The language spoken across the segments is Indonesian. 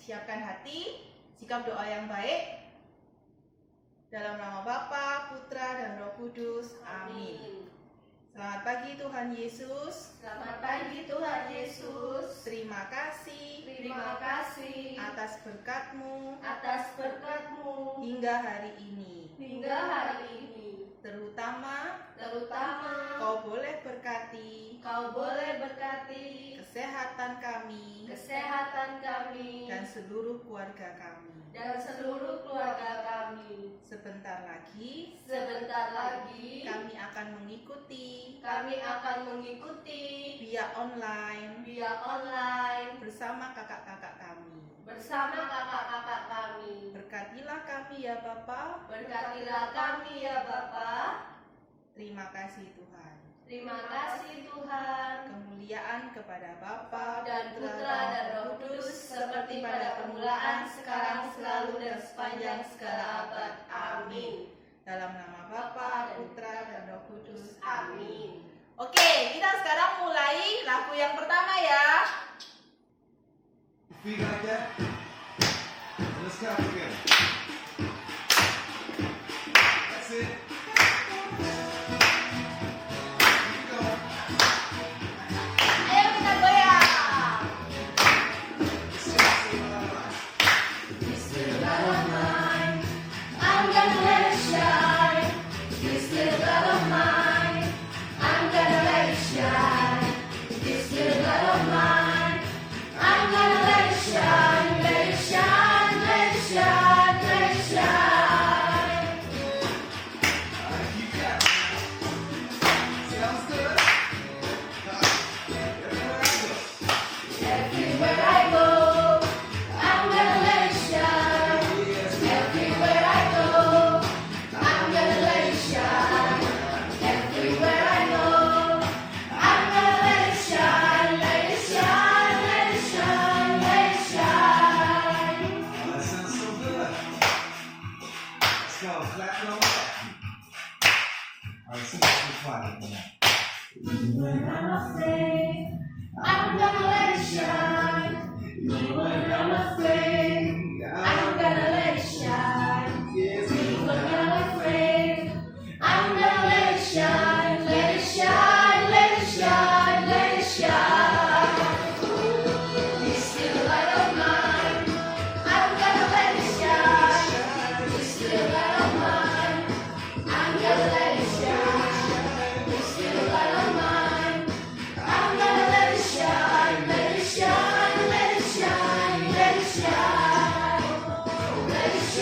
Siapkan hati, sikap doa yang baik. Dalam nama Bapa, Putra, dan Roh Kudus. Amin. Selamat pagi Tuhan Yesus. Selamat pagi Tuhan Yesus. Terima kasih atas berkat-Mu hingga hari ini. Terutama Kau boleh berkati kesehatan kami dan seluruh keluarga kami. Sebentar lagi kami akan mengikuti via online bersama kakak-kakak kami. Berkatilah kami ya Bapa. Terima kasih Tuhan. Kemuliaan kepada Bapa dan Putra dan Roh Kudus, seperti pada permulaan, sekarang, selalu, dan sepanjang segala abad. Amin. Dalam nama Bapa, Putra, dan Roh Kudus. Amin. Oke, kita sekarang mulai lagu yang pertama ya. Feet like that. Let's count together. That's it. Ayo kita goyang. I'm gonna let it shine. This little God of mine. I'm gonna let it shine. This little God of mine. I'm gonna let it shine. Let it shine. Let it shine. Let it shine. Alright, keep that. Sounds good. Everywhere I go. Everywhere I go, I'm gonna let it shine. Everywhere I go, I'm gonna let it shine. Everywhere I go, I'm gonna let it shine. Let it shine, let it shine, let it shine. Oh, that sounds so good. Let's go. Clap it on up. Alright, sing it to quiet now. When I'm afraid, I'm gonna let it shine. When I'm afraid, I'm gonna let it shine. When I'm afraid, I'm gonna let it shine. Let it shine, let it shine, let it shine. This little light of mine, I'm gonna let it shine. This little light of mine, I'm gonna let it shine. This little light of mine, I'm gonna let it shine. Let it shine, let it shine, let it shine. Let it shine.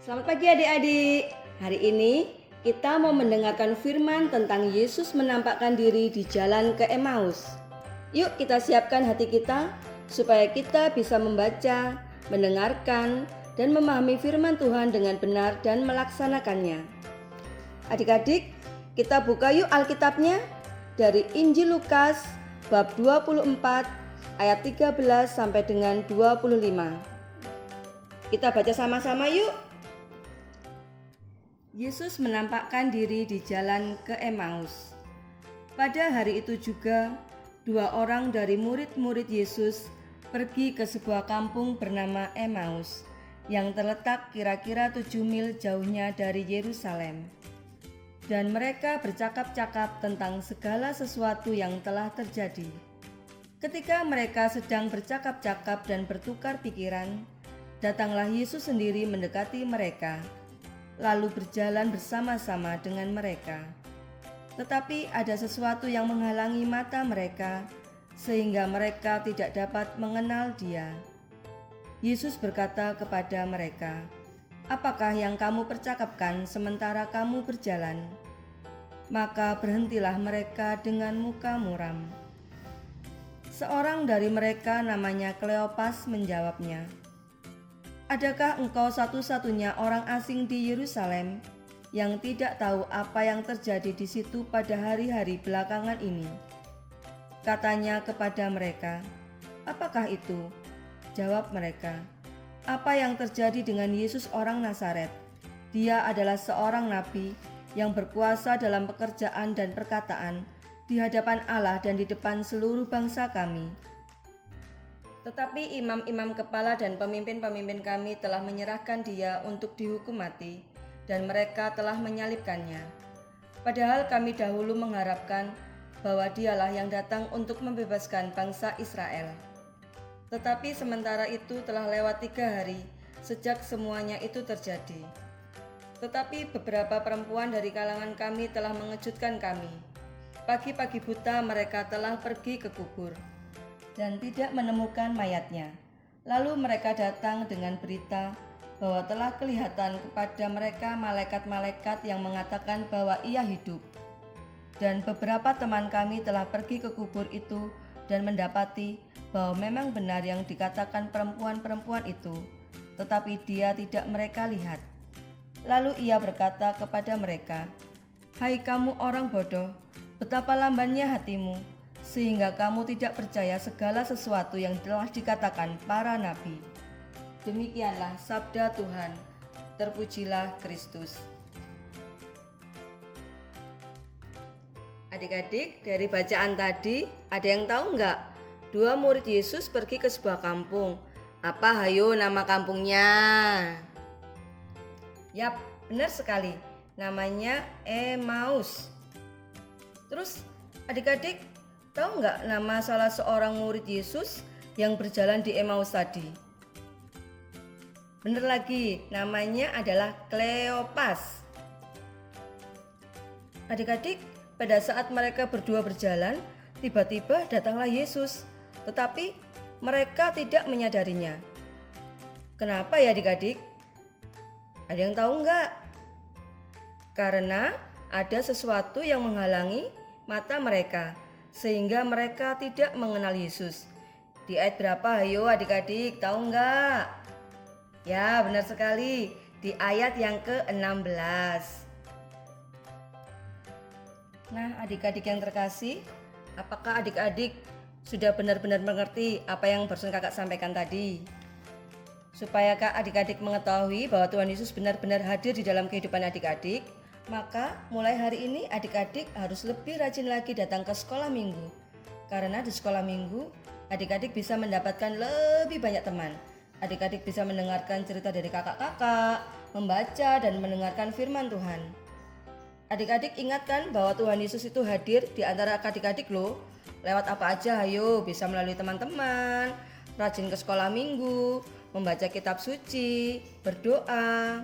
Selamat pagi adik-adik. Hari ini kita mau mendengarkan firman tentang Yesus menampakkan diri di jalan ke Emmaus. Yuk kita siapkan hati kita supaya kita bisa membaca, mendengarkan, dan memahami firman Tuhan dengan benar dan melaksanakannya. Adik-adik, kita buka yuk Alkitabnya dari Injil Lukas bab 24 ayat 13 sampai dengan 25. Kita baca sama-sama yuk. Yesus menampakkan diri di jalan ke Emmaus. Pada hari itu juga, 2 orang dari murid-murid Yesus pergi ke sebuah kampung bernama Emmaus yang terletak kira-kira 7 mil jauhnya dari Yerusalem. Dan mereka bercakap-cakap tentang segala sesuatu yang telah terjadi. Ketika mereka sedang bercakap-cakap dan bertukar pikiran, datanglah Yesus sendiri mendekati mereka, lalu berjalan bersama-sama dengan mereka. Tetapi ada sesuatu yang menghalangi mata mereka, sehingga mereka tidak dapat mengenal Dia. Yesus berkata kepada mereka, "Apakah yang kamu percakapkan sementara kamu berjalan?" Maka berhentilah mereka dengan muka muram. Seorang dari mereka namanya Kleopas menjawabnya, "Adakah engkau satu-satunya orang asing di Yerusalem yang tidak tahu apa yang terjadi di situ pada hari-hari belakangan ini?" Katanya kepada mereka, "Apakah itu?" Jawab mereka, "Apa yang terjadi dengan Yesus orang Nazaret? Dia adalah seorang nabi yang berkuasa dalam pekerjaan dan perkataan di hadapan Allah dan di depan seluruh bangsa kami. Tetapi imam-imam kepala dan pemimpin-pemimpin kami telah menyerahkan Dia untuk dihukum mati, dan mereka telah menyalibkannya. Padahal kami dahulu mengharapkan bahwa Dialah yang datang untuk membebaskan bangsa Israel. Tetapi sementara itu telah lewat 3 hari sejak semuanya itu terjadi. Tetapi beberapa perempuan dari kalangan kami telah mengejutkan kami. Pagi-pagi buta mereka telah pergi ke kubur dan tidak menemukan mayatnya. Lalu mereka datang dengan berita bahwa telah kelihatan kepada mereka malaikat-malaikat yang mengatakan bahwa Ia hidup. Dan beberapa teman kami telah pergi ke kubur itu dan mendapati bahwa memang benar yang dikatakan perempuan-perempuan itu, tetapi Dia tidak mereka lihat. Lalu Ia berkata kepada mereka, "Hai kamu orang bodoh, betapa lambannya hatimu, sehingga kamu tidak percaya segala sesuatu yang telah dikatakan para nabi." Demikianlah sabda Tuhan. Terpujilah Kristus. Adik-adik, dari bacaan tadi, ada yang tahu nggak? 2 murid Yesus pergi ke sebuah kampung. Apa hayo nama kampungnya? Yap, benar sekali. Namanya Emmaus. Terus adik-adik tahu nggak nama salah seorang murid Yesus yang berjalan di Emmaus tadi? Benar lagi, namanya adalah Kleopas. Adik-adik, pada saat mereka berdua berjalan, tiba-tiba datanglah Yesus, tetapi mereka tidak menyadarinya. Kenapa ya adik-adik? Ada yang tahu nggak? Karena ada sesuatu yang menghalangi mata mereka, sehingga mereka tidak mengenal Yesus. Di ayat berapa ayo adik-adik, tahu nggak? Ya, benar sekali, di ayat yang ke-16. Nah, adik-adik yang terkasih, apakah adik-adik sudah benar-benar mengerti apa yang barusan kakak sampaikan tadi? Supaya adik-adik mengetahui bahwa Tuhan Yesus benar-benar hadir di dalam kehidupan adik-adik, maka mulai hari ini adik-adik harus lebih rajin lagi datang ke sekolah minggu. Karena di sekolah minggu, adik-adik bisa mendapatkan lebih banyak teman. Adik-adik bisa mendengarkan cerita dari kakak-kakak, membaca dan mendengarkan firman Tuhan. Adik-adik ingatkan bahwa Tuhan Yesus itu hadir di antara adik-adik loh. Lewat apa aja ayo, bisa melalui teman-teman, rajin ke sekolah minggu, membaca kitab suci, berdoa.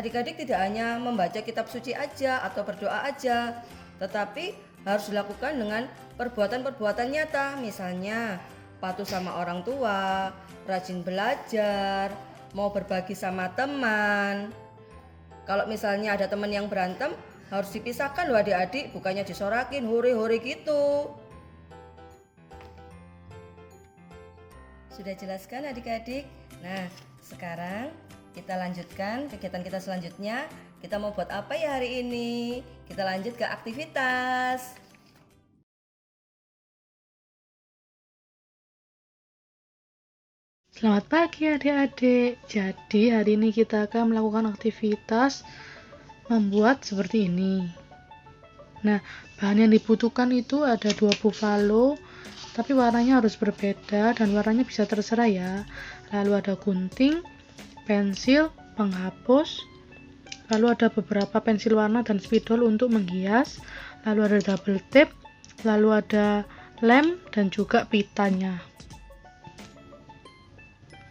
Adik-adik tidak hanya membaca kitab suci aja atau berdoa aja, tetapi harus dilakukan dengan perbuatan-perbuatan nyata. Misalnya patuh sama orang tua, rajin belajar, mau berbagi sama teman. Kalau misalnya ada teman yang berantem, harus dipisahkan loh adik-adik, bukannya disorakin hore-hore gitu. Sudah jelaskan adik-adik? Nah, sekarang kita lanjutkan kegiatan kita selanjutnya. Kita mau buat apa ya hari ini? Kita lanjut ke aktivitas. Selamat pagi adik-adik. Jadi hari ini kita akan melakukan aktivitas membuat seperti ini. Nah, bahan yang dibutuhkan itu ada 2 buffalo, tapi warnanya harus berbeda dan warnanya bisa terserah ya. Lalu ada gunting, pensil, penghapus, lalu ada beberapa pensil warna dan spidol untuk menghias, lalu ada double tape, lalu ada lem dan juga pitanya.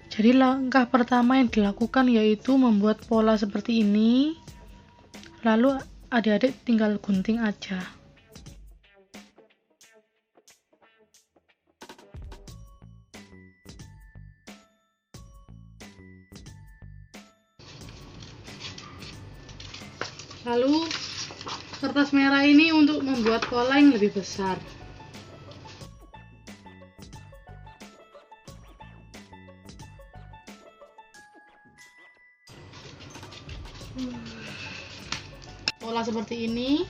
Jadi langkah pertama yang dilakukan yaitu membuat pola seperti ini. Lalu adik-adik tinggal gunting aja. Lalu kertas merah ini untuk membuat pola yang lebih besar. Pola seperti ini,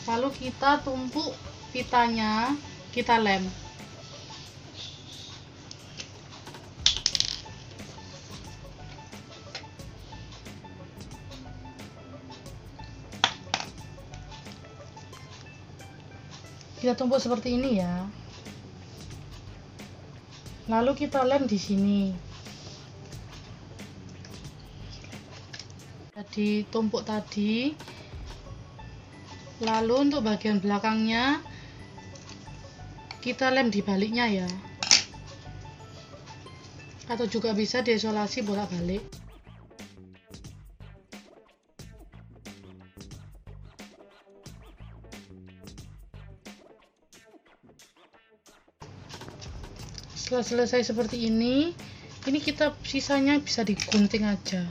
lalu kita tumpuk pitanya, kita lem. Kita tumpuk seperti ini ya. Lalu kita lem di sini. Jadi tumpuk tadi. Lalu untuk bagian belakangnya kita lem di baliknya ya. Atau juga bisa diisolasi bolak-balik. Setelah selesai seperti ini kita sisanya bisa digunting aja.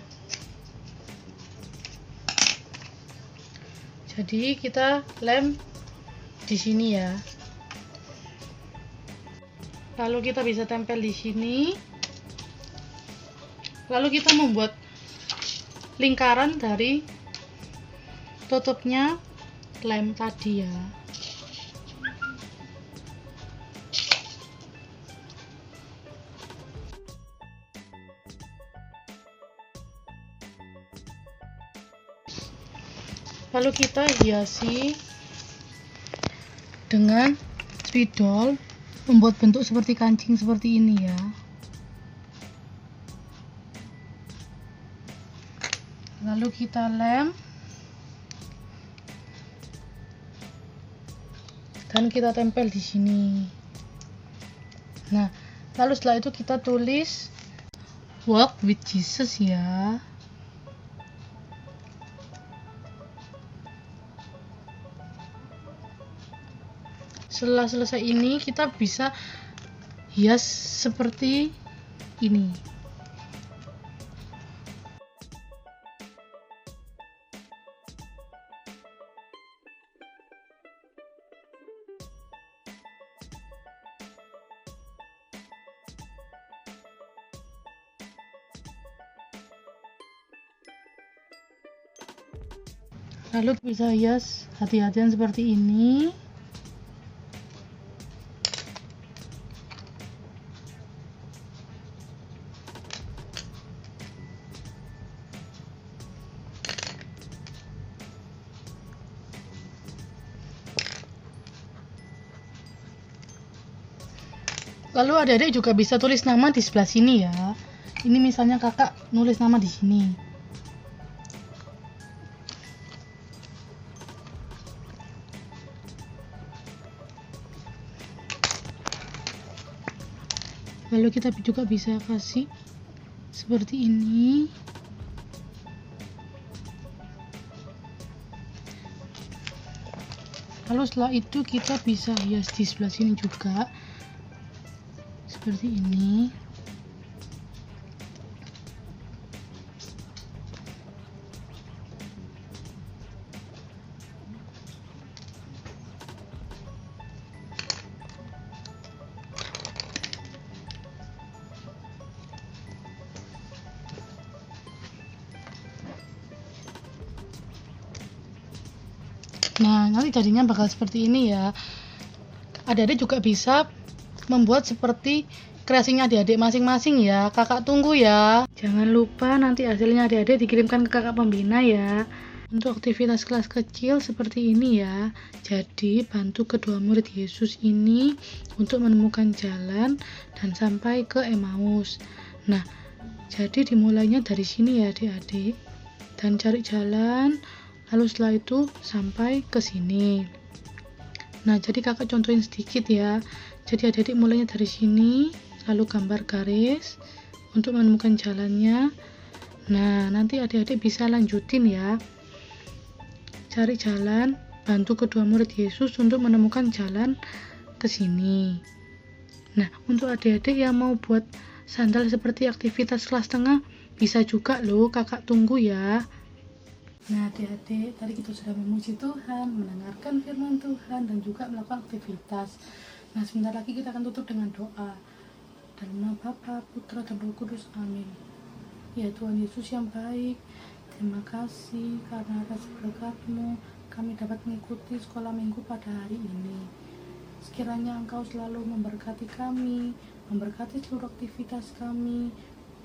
Jadi kita lem di sini ya. Lalu kita bisa tempel di sini. Lalu kita membuat lingkaran dari tutupnya lem tadi ya. Lalu kita hiasi dengan spidol, membuat bentuk seperti kancing seperti ini ya. Lalu kita lem dan kita tempel di sini. Nah, lalu setelah itu kita tulis Walk with Jesus ya. Setelah selesai ini kita bisa hias seperti ini. Lalu bisa hias hati-hatian seperti ini. Lalu adik-adik juga bisa tulis nama di sebelah sini ya. Ini misalnya kakak nulis nama di sini. Lalu kita juga bisa kasih seperti ini. Lalu setelah itu kita bisa hias di sebelah sini juga. Seperti ini. Nah, nanti jadinya bakal seperti ini ya. Adik-adik juga bisa membuat seperti kreasinya adik-adik masing-masing ya. Kakak tunggu ya. Jangan lupa nanti hasilnya adik-adik dikirimkan ke kakak pembina ya. Untuk aktivitas kelas kecil seperti ini ya. Jadi bantu kedua murid Yesus ini untuk menemukan jalan dan sampai ke Emmaus. Nah, jadi dimulainya dari sini ya adik-adik. Dan cari jalan, lalu setelah itu sampai ke sini. Nah, jadi kakak contohin sedikit ya. Jadi adik-adik mulainya dari sini, lalu gambar garis untuk menemukan jalannya. Nah, nanti adik-adik bisa lanjutin ya. Cari jalan, bantu kedua murid Yesus untuk menemukan jalan ke sini. Nah, untuk adik-adik yang mau buat sandal seperti aktivitas kelas tengah, bisa juga loh, kakak tunggu ya. Nah, adik-adik, tadi kita sudah memuji Tuhan, mendengarkan firman Tuhan, dan juga melakukan aktivitas. Nah, sebentar lagi kita akan tutup dengan doa. Dalam nama Bapa, Putra, dan Roh Kudus. Amin. Ya Tuhan Yesus yang baik, terima kasih karena atas berkat-Mu kami dapat mengikuti sekolah minggu pada hari ini. Sekiranya Engkau selalu memberkati kami, memberkati seluruh aktivitas kami,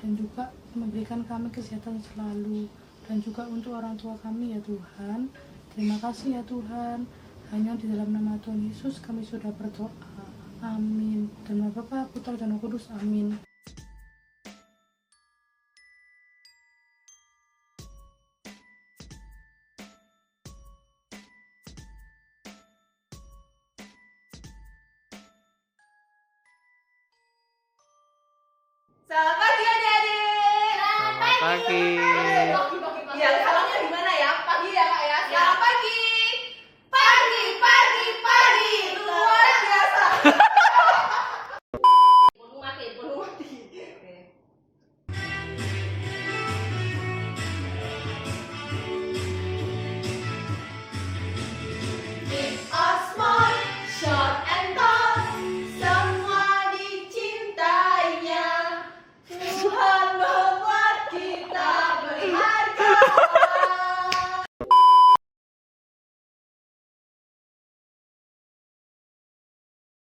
dan juga memberikan kami kesehatan selalu, dan juga untuk orang tua kami ya Tuhan. Terima kasih ya Tuhan. Hanya di dalam nama Tuhan Yesus kami sudah berdoa. Amin. Dan nama Bapa, Putra, dan Roh Kudus. Amin. Selamat pagi adik-adik. Selamat pagi.